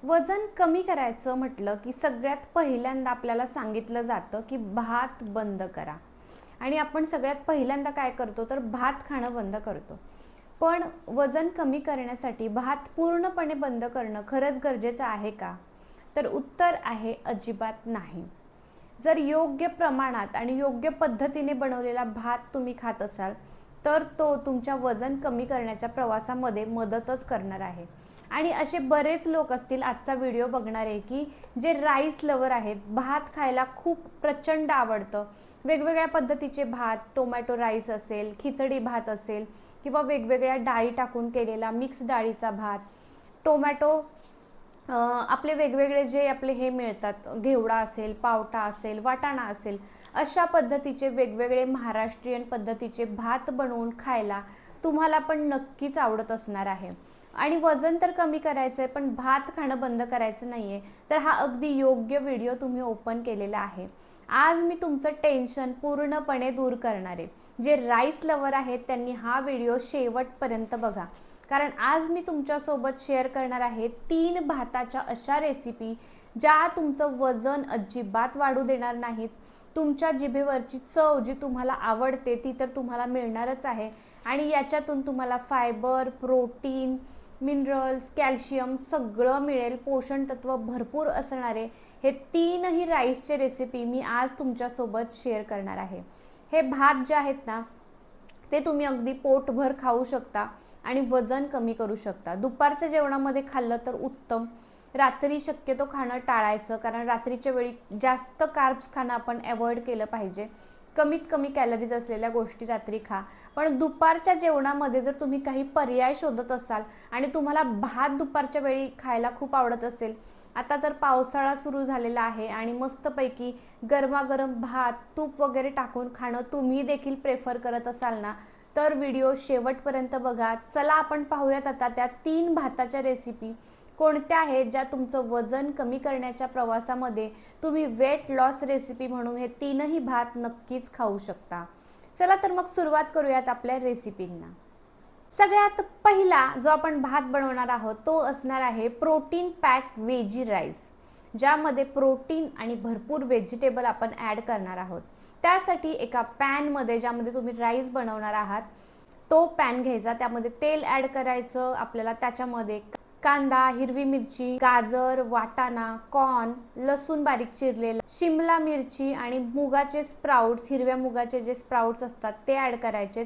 वजन कमी करायचं म्हटलं की सगळ्यात पहिल्यांदा आपल्याला सांगितलं जातं की भात बंद करा. आणि आपण सगळ्यात पहिल्यांदा काय करतो तर भात खाणं बंद करतो. पण वजन कमी करण्यासाठी भात पूर्णपणे बंद करणं खरंच गरजेचं आहे का? तर उत्तर आहे अजिबात नाही. जर योग्य प्रमाणात आणि योग्य पद्धतीने बनवलेला भात तुम्ही खात असाल तर तो तुमच्या वजन कमी करण्याच्या प्रवासामध्ये मदतच करणार आहे. आणि असे बरेच लोक असतील आजचा व्हिडिओ बघणारे की जे राईस लवर आहेत, भात खायला खूप प्रचंड आवडतं. वेगवेगळ्या पद्धतीचे भात, टोमॅटो राईस असेल, खिचडी भात असेल किंवा वेगवेगळ्या डाळी टाकून केलेला मिक्स डाळीचा भात, टोमॅटो आपले वेगवेगळे जे आपले हे मिळतात, घेवडा असेल, पावटा असेल, वाटाणा असेल, अशा पद्धतीचे वेगवेगळे महाराष्ट्रीयन पद्धतीचे भात बनवून खायला तुम्हाला पण नक्कीच आवडत असणार आहे. आणि वजन तर कमी करायचं आहे पण भात खाणं बंद करायचं नाही आहे, तर हा अगदी योग्य व्हिडिओ तुम्ही ओपन केलेला आहे. आज मी तुमचं टेन्शन पूर्णपणे दूर करणार आहे. जे राईस लवर आहेत त्यांनी हा व्हिडिओ शेवटपर्यंत बघा, कारण आज मी तुमच्यासोबत शेअर करणार आहे 3 भाताच्या अशा रेसिपी ज्या तुमचं वजन अजिबात वाढू देणार नाहीत. तुमच्या जिभेवरची चव जी तुम्हाला आवडते ती तर तुम्हाला मिळणारच आहे आणि याच्यातून तुम्हाला फायबर, प्रोटीन, मिनरल्स, कॅल्शियम सगळं मिळेल. पोषण तत्व भरपूर असणारे हे 3ही राईसचे रेसिपी मी आज तुमच्यासोबत शेअर करणार आहे. हे भात जे आहेत ना ते तुम्ही अगदी पोटभर खाऊ शकता आणि वजन कमी करू शकता. दुपारच्या जेवणामध्ये खाल्लं तर उत्तम. रात्री शक्यतो खाणं टाळायचं, कारण रात्रीच्या वेळी जास्त कार्ब्स खाणं आपण अवॉइड केलं पाहिजे. कमीत कमी कॅलरीज असलेल्या गोष्टी रात्री खा. पण दुपारच्या जेवणामध्ये जर तुम्ही काही पर्याय शोधत असाल आणि तुम्हाला भात दुपारच्या वेळी खायला खूप आवडत असेल, आता तर पावसाळा सुरू झालेला आहे आणि मस्तपैकी गरमागरम भात, तूप वगैरे टाकून खाणं तुम्ही देखील प्रेफर करत असाल ना, तर व्हिडिओ शेवटपर्यंत बघा. चला आपण पाहूयात आता त्या 3 भाताच्या रेसिपी कोणत्या आहेत ज्या तुमचं वजन कमी करण्याच्या प्रवासामध्ये तुम्ही वेट लॉस रेसिपी म्हणून हे 3ही भात नक्कीच खाऊ शकता. चला तर मग सुरुवात करूयात आपल्या रेसिपींना. सगळ्यात पहिला जो आपण भात बनवणार आहोत तो असणार आहे प्रोटीन पॅक वेजी राईस, ज्यामध्ये प्रोटीन आणि भरपूर व्हेजिटेबल आपण ॲड करणार आहोत. त्यासाठी एका पॅनमध्ये ज्यामध्ये तुम्ही राईस बनवणार आहात तो पॅन घ्यायचा, त्यामध्ये तेल ॲड करायचं आपल्याला. त्याच्यामध्ये कांदा, हिरवी मिरची, गाजर, वाटाणा, कॉर्न, लसूण बारीक चिरलेला, शिमला मिरची आणि मुगाचे स्प्राउट्स, हिरव्या मुगाचे जे स्प्राउट्स असतात ते ॲड करायचे.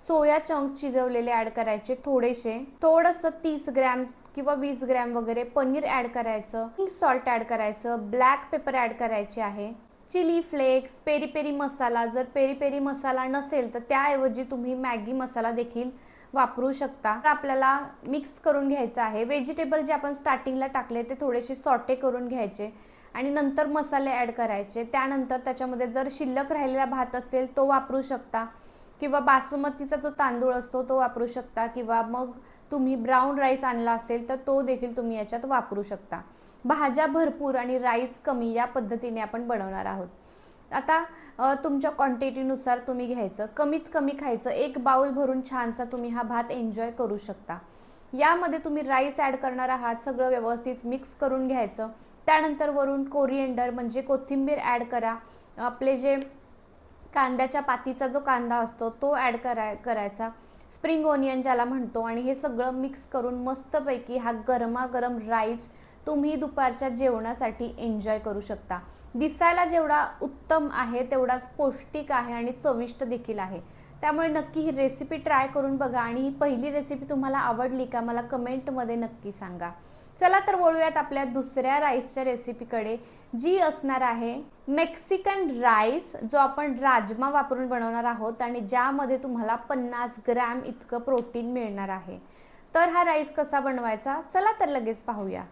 सोया चंक्स शिजवलेले ॲड करायचे थोडेसे. थोडंसं 30 ग्रॅम किंवा 20 ग्रॅम वगैरे पनीर ॲड करायचं. पिंक सॉल्ट ॲड करायचं. ब्लॅक पेपर ॲड करायचे आहे. चिली फ्लेक्स, पेरी पेरी मसाला, जर पेरी पेरी मसाला नसेल तर त्याऐवजी तुम्ही मॅगी मसाला देखील वापरू शकता. आपल्याला मिक्स करून घ्यायचं आहे. व्हेजिटेबल जे आपण स्टार्टिंगला टाकले ते थोडेसे सॉटे करून घ्यायचे आणि नंतर मसाले ॲड करायचे. त्यानंतर त्याच्यामध्ये जर शिल्लक राहिलेला भात असेल तो वापरू शकता किंवा बासमतीचा जो तांदूळ असतो तो वापरू शकता किंवा मग तुम्ही ब्राऊन राईस आणला असेल तर तो देखील तुम्ही याच्यात वापरू शकता. भाज्या भरपूर आणि राईस कमी या पद्धतीने आपण बनवणार आहोत. आता तुमच्या क्वांटिटीनुसार तुम्ही घ्यायचं, कमीत कमी खायचं. 1 बाउल भरून छानसा तुम्ही हा भात एन्जॉय करू शकता. यामध्ये तुम्ही राईस ॲड करणार आहात, सगळं व्यवस्थित मिक्स करून घ्यायचं. त्यानंतर वरून कोरिएंडर म्हणजे कोथिंबीर ॲड करा. आपले जे कांद्याच्या पातीचा जो कांदा असतो तो ॲड करायचा, स्प्रिंग ओनियन ज्याला म्हणतो, आणि हे सगळं मिक्स करून मस्तपैकी हा गरमागरम राईस तुम्ही दुपारच्या जेवणासाठी एन्जॉय करू शकता. दिसायला जेवढा उत्तम आहे तेवढाच पौष्टिक आहे आणि चविष्ट देखील आहे. त्यामुळे नक्की ही रेसिपी ट्राय करून बघा आणि ही पहिली रेसिपी तुम्हाला आवडली का मला कमेंटमध्ये नक्की सांगा. चला तर वळूयात आपल्या दुसऱ्या राईसच्या रेसिपीकडे, जी असणार आहे मेक्सिकन राईस, जो आपण राजमा वापरून बनवणार आहोत आणि ज्यामध्ये तुम्हाला 50 ग्रॅम इतकं प्रोटीन मिळणार आहे. तर हा राईस कसा बनवायचा चला तर लगेच पाहूया.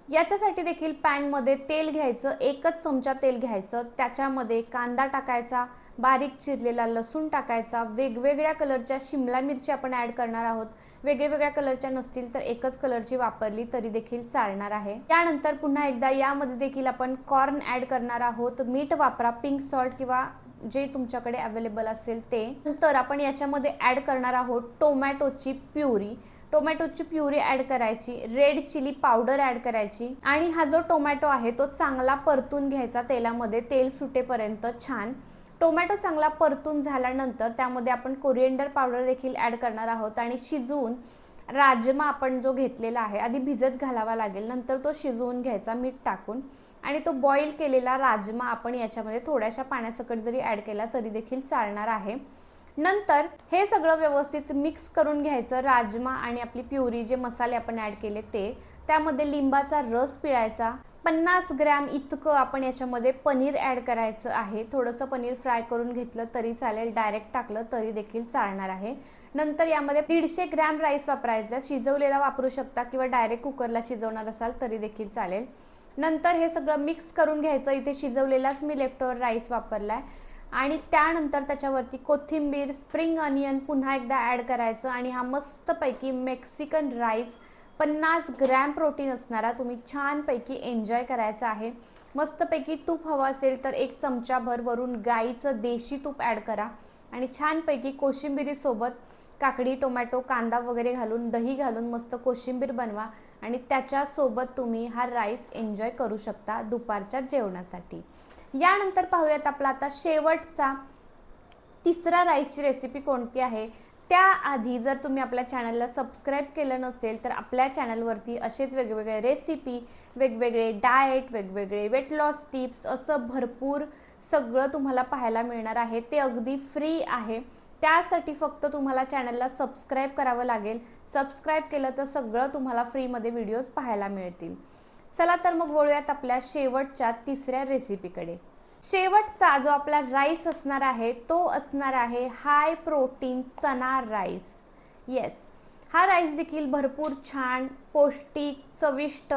याच्यासाठी देखील पॅनमध्ये तेल घ्यायचं, 1च चमचा तेल घ्यायचं. त्याच्यामध्ये कांदा टाकायचा, बारीक चिरलेला लसूण टाकायचा, वेगवेगळ्या कलरच्या शिमला मिरची आपण ॲड करणार आहोत. वेगवेगळ्या कलरच्या नसतील तर एकच कलरची वापरली तरी देखील चालणार आहे. त्यानंतर पुन्हा एकदा यामध्ये देखील आपण कॉर्न ॲड करणार आहोत. मीठ वापरा, पिंक सॉल्ट किंवा जे तुमच्याकडे अवेलेबल असेल ते. नंतर आपण याच्यामध्ये ॲड करणार आहोत टोमॅटोची प्युरी. टोमॅटोची प्युरी ॲड करायची, रेड चिली पावडर ॲड करायची आणि हा जो टोमॅटो आहे तो चांगला परतून घ्यायचा तेलामध्ये, तेल सुटेपर्यंत छान. टोमॅटो चांगला परतून झाल्यानंतर त्यामध्ये आपण कोरिएंडर पावडर देखील ॲड करणार आहोत आणि शिजवून राजमा आपण जो घेतलेला आहे आधी भिजत घालावा लागेल, नंतर तो शिजवून घ्यायचा मीठ टाकून आणि तो बॉईल केलेला राजमा आपण याच्यामध्ये थोड्याशा पाण्यासकट जरी ॲड केला तरी देखील चालणार आहे. नंतर हे सगळं व्यवस्थित मिक्स करून घ्यायचं. राजमा आणि आपली प्युरी जे मसाले आपण ॲड केले ते, त्यामध्ये लिंबाचा रस पिळायचा. 50 ग्रॅम इतकं आपण याच्यामध्ये पनीर ॲड करायचं आहे. थोडंसं पनीर फ्राय करून घेतलं तरी चालेल, डायरेक्ट टाकलं तरी देखील चालणार आहे. नंतर यामध्ये 150 ग्रॅम राईस वापरायचा, शिजवलेला वापरू शकता किंवा डायरेक्ट कुकरला शिजवणार असाल तरी देखील चालेल. नंतर हे सगळं मिक्स करून घ्यायचं. इथे शिजवलेलाच मी लेफ्टओव्हर राईस वापरलाय आणि त्यानंतर त्याच्यावरती कोथिंबीर, स्प्रिंग अनियन पुन्हा एकदा ॲड करायचं आणि हा मस्तपैकी मेक्सिकन राईस 50 ग्रॅम प्रोटीन असणारा तुम्ही छानपैकी एन्जॉय करायचा आहे. मस्तपैकी तूप हवं असेल तर 1 चमचाभर वरून गाईचं देशी तूप ॲड करा आणि छानपैकी कोशिंबिरीसोबत काकडी, टोमॅटो, कांदा वगैरे घालून, दही घालून मस्त कोशिंबीर बनवा आणि त्याच्यासोबत तुम्ही हा राईस एन्जॉय करू शकता दुपारच्या जेवणासाठी. यानंतर पाहूयात आपला आता शेवटचा तिसरा राईसची रेसिपी कोणती आहे. त्याआधी जर तुम्ही आपल्या चॅनलला सबस्क्राईब केलं नसेल तर आपल्या चॅनलवरती असेच वेगवेगळे रेसिपी, वेगवेगळे डाएट, वेगवेगळे वेट लॉस टिप्स असं भरपूर सगळं तुम्हाला पाहायला मिळणार आहे. ते अगदी फ्री आहे. त्यासाठी फक्त तुम्हाला चॅनलला सबस्क्राईब करावं लागेल. सबस्क्राईब केलं तर सगळं तुम्हाला फ्रीमध्ये व्हिडिओज पाहायला मिळतील. चला तर मग वळूयात आपल्या शेवटच्या तिसऱ्या रेसिपीकडे. शेवटचा जो आपला राईस असणार आहे तो असणार आहे हाय प्रोटीन चना राईस. येस, हा राईस देखील भरपूर छान, पौष्टिक, चविष्ट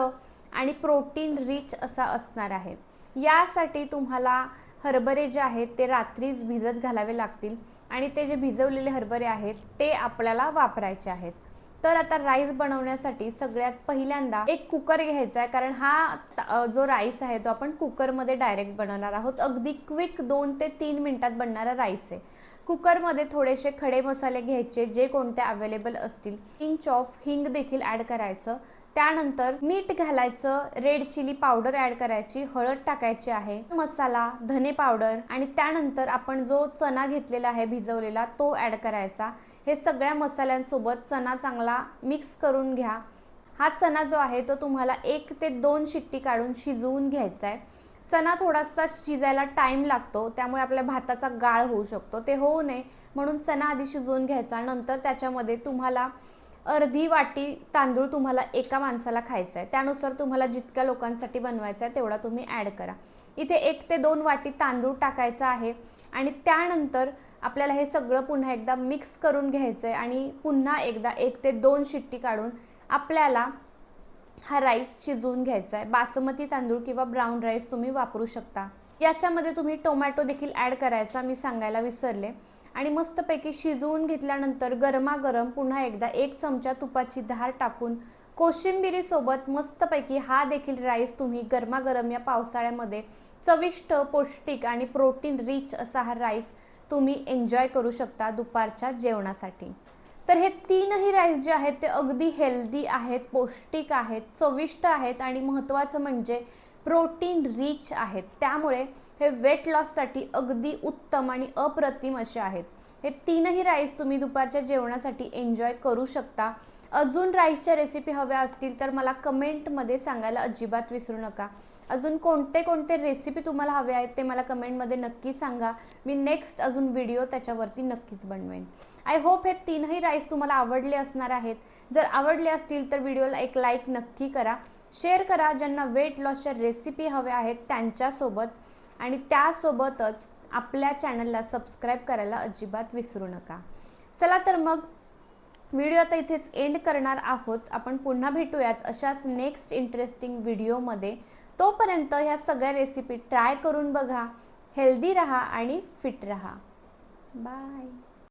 आणि प्रोटीन रिच असा असणार आहे. यासाठी तुम्हाला हरभरे जे आहेत ते रात्रीच भिजत घालावे लागतील आणि ते जे भिजवलेले हरभरे आहेत ते आपल्याला वापरायचे आहेत. तर आता राईस बनवण्यासाठी सगळ्यात पहिल्यांदा एक कुकर घ्यायचा आहे, कारण हा जो राईस आहे तो आपण कुकरमध्ये डायरेक्ट बनवणार आहोत. अगदी क्विक 2 ते 3 मिनिटात बनणारा राईस आहे. कुकरमध्ये थोडेसे खडे मसाले घ्यायचे जे कोणते अवेलेबल असतील. इंच ऑफ हिंग देखील ॲड करायचं. त्यानंतर मीठ घालायचं, रेड चिली पावडर ॲड करायची, हळद टाकायची आहे, मसाला, धने पावडर आणि त्यानंतर आपण जो चना घेतलेला आहे भिजवलेला तो ॲड करायचा. हे सगळ्या मसाल्यांसोबत चना चांगला मिक्स करून घ्या. हा चना जो आहे तो तुम्हाला 1 ते 2 शिट्टी काढून शिजवून घ्यायचा आहे. चना थोडासा शिजायला टाईम लागतो, त्यामुळे आपल्या भाताचा गाळ होऊ शकतो. ते होऊ नये म्हणून चना आधी शिजवून घ्यायचा. नंतर त्याच्यामध्ये तुम्हाला अर्धी वाटी तांदूळ तुम्हाला एका माणसाला खायचा आहे, त्यानुसार तुम्हाला जितक्या लोकांसाठी बनवायचा आहे तेवढा तुम्ही ॲड करा. इथे 1 ते 2 वाटी तांदूळ टाकायचा आहे आणि त्यानंतर आपल्याला हे सगळं पुन्हा एकदा मिक्स करून घ्यायचं आहे आणि पुन्हा एकदा 1 ते 2 शिट्टी काढून आपल्याला हा राईस शिजवून घ्यायचा आहे. बासमती तांदूळ किंवा ब्राऊन राईस तुम्ही वापरू शकता. याच्यामध्ये तुम्ही टोमॅटो देखील ॲड करायचा, मी सांगायला विसरले. आणि मस्तपैकी शिजवून घेतल्यानंतर गरमागरम पुन्हा एकदा 1 चमचा तुपाची धार टाकून कोशिंबिरीसोबत मस्तपैकी हा देखील राईस तुम्ही गरमागरम या पावसाळ्यामध्ये चविष्ट, पौष्टिक आणि प्रोटीन रिच असा हा राईस तुम्ही एन्जॉय करू शकता दुपारच्या जेवणासाठी. तर हे 3ही राईस जे आहेत ते अगदी हेल्दी आहेत, पौष्टिक आहेत, चविष्ट आहेत आणि महत्त्वाचं म्हणजे प्रोटीन रिच आहेत. त्यामुळे हे वेट लॉससाठी अगदी उत्तम आणि अप्रतिम असे आहेत. हे 3ही राईस तुम्ही दुपारच्या जेवणासाठी एन्जॉय करू शकता. अजून राईसच्या रेसिपी हव्या असतील तर मला कमेंटमध्ये सांगायला अजिबात विसरू नका. अजून कोणते कोणते रेसिपी तुम्हाला हवे आहेत ते मला कमेंटमध्ये नक्की सांगा. मी नेक्स्ट अजून व्हिडिओ त्याच्यावरती नक्कीच बनवेन. आय होप हे 3ही राईस तुम्हाला आवडले असणार आहेत. जर आवडले असतील तर व्हिडिओला एक लाईक नक्की करा, शेअर करा ज्यांना वेट लॉसच्या रेसिपी हव्या आहेत त्यांच्यासोबत आणि त्यासोबतच आपल्या चॅनलला सबस्क्राईब करायला अजिबात विसरू नका. चला तर मग व्हिडिओ आता इथेच एंड करणार आहोत. आपण पुन्हा भेटूयात अशाच नेक्स्ट इंटरेस्टिंग व्हिडिओमध्ये. तोपर्यंत ह्या सगळ्या रेसिपी ट्राय करून बघा. हेल्दी रहा आणि फिट रहा. बाय.